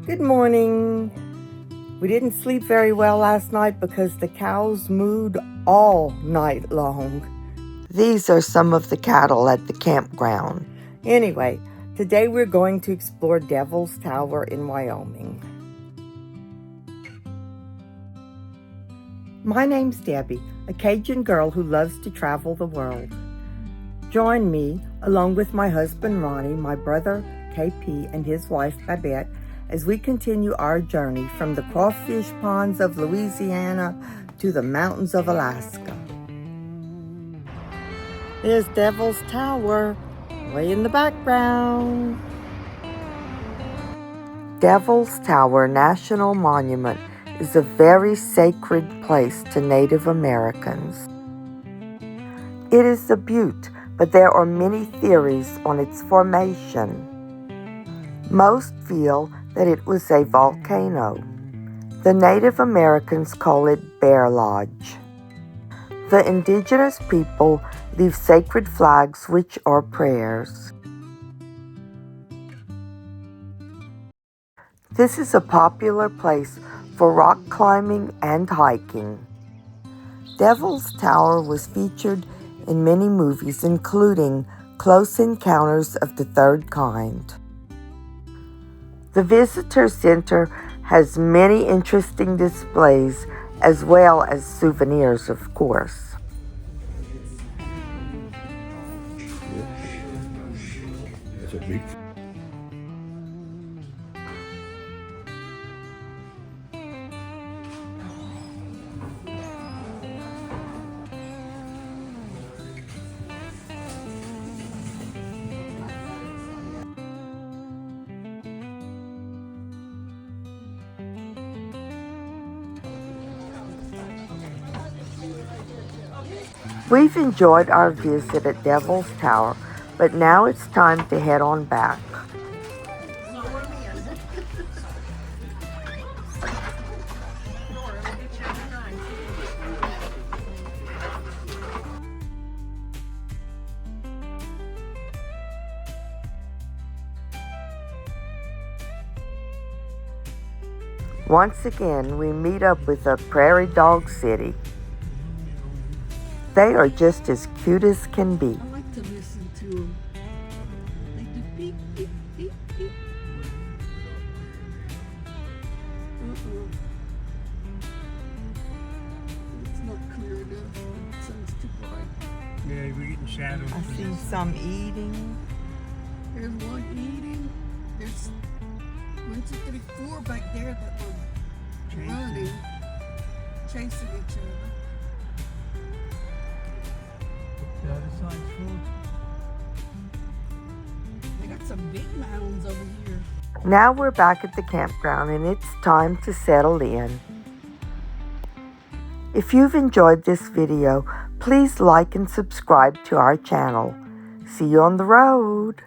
Good morning. We didn't sleep very well last night because the cows mooed all night long. These are some of the cattle at the campground. Anyway, today we're going to explore Devil's Tower in Wyoming. My name's Debbie, a Cajun girl who loves to travel the world. Join me, along with my husband Ronnie, my brother KP, and his wife Babette, as we continue our journey from the crawfish ponds of Louisiana to the mountains of Alaska. There's Devil's Tower, way in the background. Devil's Tower National Monument is a very sacred place to Native Americans. It is a butte, but there are many theories on its formation. Most feel that it was a volcano. The Native Americans call it Bear Lodge. The indigenous people leave sacred flags, which are prayers. This is a popular place for rock climbing and hiking. Devil's Tower was featured in many movies, including Close Encounters of the Third Kind. The Visitor Center has many interesting displays as well as souvenirs, of course. That's a big. We've enjoyed our visit at Devil's Tower, but now it's time to head on back. Once again, we meet up with a prairie dog city. They are just as cute as can be. I like to listen to them. They do beep, beep, beep, beep. It's not clear enough. The sun's too bright. Yeah, we're getting shadows. I see some eating. There's one eating. There's 1, 2, 3, 4 back there that were running, chasing each other. The other side's full. They got some big mounds over here. Now we're back at the campground and it's time to settle in. If you've enjoyed this video, please like and subscribe to our channel. See you on the road.